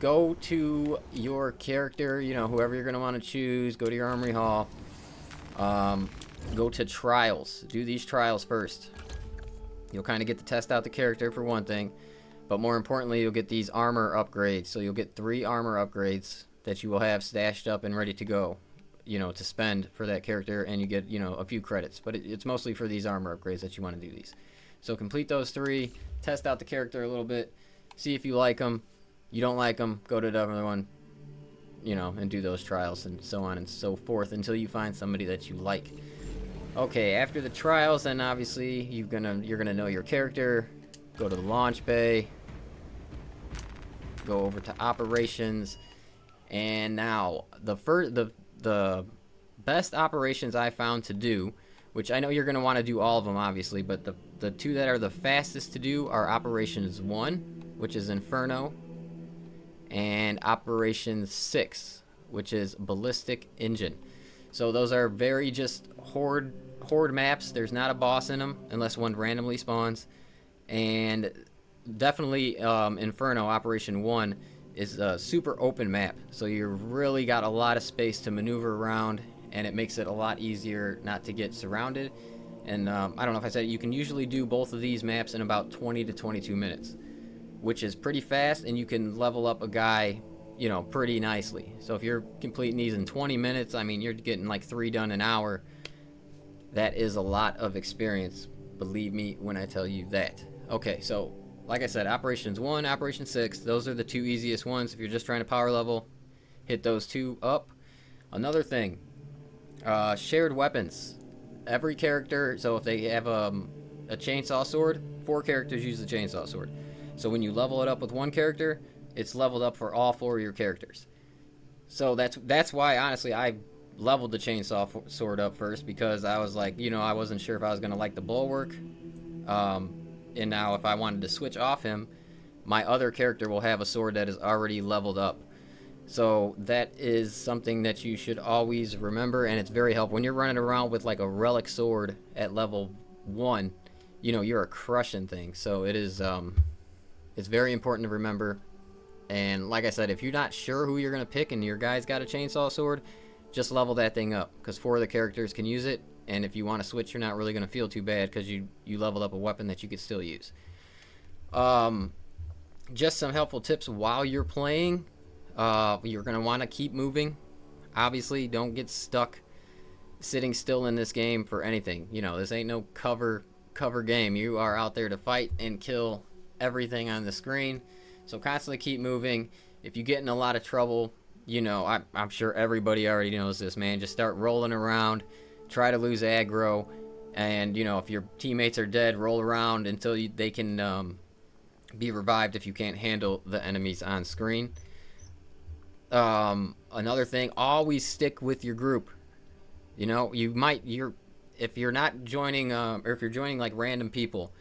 go to your character, whoever you're going to want to choose. Go to your Armory Hall. Go to Trials. Do these trials first. You'll kind of get to test out the character for one thing. But more importantly, you'll get these armor upgrades. So you'll get 3 armor upgrades that you will have stashed up and ready to go, to spend for that character. And you get, a few credits. But it's mostly for these armor upgrades that you want to do these. So complete those 3. Test out the character a little bit. See if you like them. You don't like them, go to the other one, and do those trials and so on and so forth until you find somebody that you like. Okay, after the trials, then obviously you're gonna know your character. Go to the launch bay. Go over to operations, and now the best operations I found to do, which I know you're gonna want to do all of them obviously, but the 2 that are the fastest to do are operations 1, which is Inferno, and Operation 6, which is Ballistic Engine. So those are very just horde maps. There's not a boss in them unless one randomly spawns. And definitely Inferno Operation 1 is a super open map. So you really got a lot of space to maneuver around, and it makes it a lot easier not to get surrounded. And I don't know if I said it, you can usually do both of these maps in about 20 to 22 minutes. Which is pretty fast, and you can level up a guy, pretty nicely. So if you're completing these in 20 minutes, I mean, you're getting like 3 done an hour. That is a lot of experience, believe me when I tell you that. Okay, so like I said, Operations 1, Operation 6, those are the 2 easiest ones. If you're just trying to power level, hit those 2 up. Another thing, shared weapons. Every character, so if they have a chainsaw sword, 4 characters use the chainsaw sword. So when you level it up with one character, it's leveled up for all 4 of your characters. So that's why, honestly, I leveled the chainsaw sword up first, because I was like, I wasn't sure if I was going to like the bulwark. And now if I wanted to switch off him, my other character will have a sword that is already leveled up. So that is something that you should always remember, and it's very helpful. When you're running around with like a relic sword at level 1, you're crushing things. So it is... it's very important to remember. And like I said, if you're not sure who you're going to pick and your guy's got a chainsaw sword, just level that thing up, because 4 of the characters can use it. And if you want to switch, you're not really going to feel too bad, because you leveled up a weapon that you could still use. Just some helpful tips while you're playing. You're going to want to keep moving. Obviously, don't get stuck sitting still in this game for anything. This ain't no cover game. You are out there to fight and kill everything on the screen. So constantly keep moving. If you get in a lot of trouble, I'm sure everybody already knows this, man. Just start rolling around. Try to lose aggro. And, if your teammates are dead, roll around until they can be revived if you can't handle the enemies on screen. Another thing, always stick with your group. If you're not joining, or if you're joining like random people,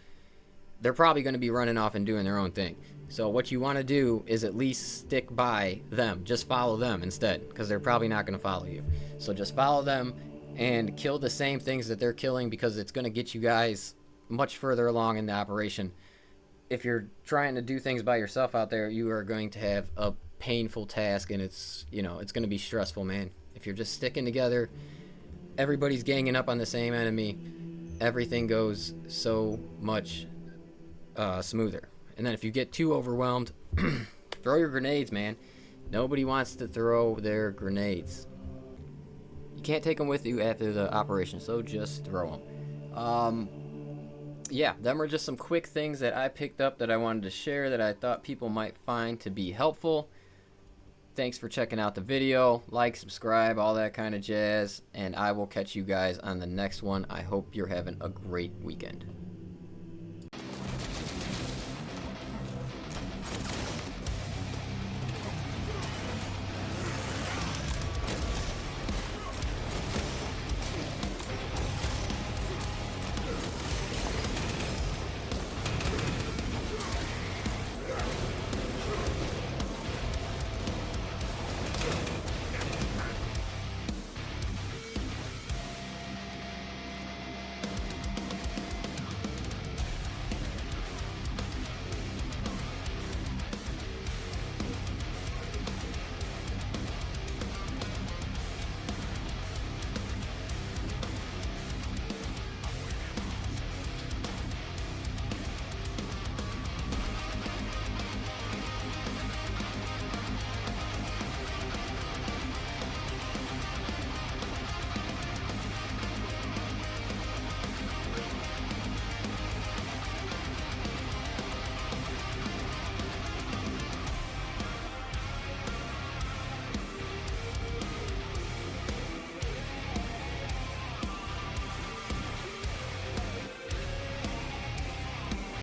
they're probably going to be running off and doing their own thing. So what you want to do is at least stick by them. Just follow them instead, because they're probably not going to follow you. So just follow them and kill the same things that they're killing, because it's going to get you guys much further along in the operation. If you're trying to do things by yourself out there, you are going to have a painful task, and it's going to be stressful, man. If you're just sticking together, everybody's ganging up on the same enemy, everything goes so much smoother. And then if you get too overwhelmed, throw your grenades, man. Nobody wants to throw their grenades. You can't take them with you after the operation, so just throw them. Yeah, them were just some quick things that I picked up that I wanted to share that I thought people might find to be helpful. Thanks for checking out the video. Like, subscribe, all that kind of jazz. And I will catch you guys on the next one. I hope you're having a great weekend.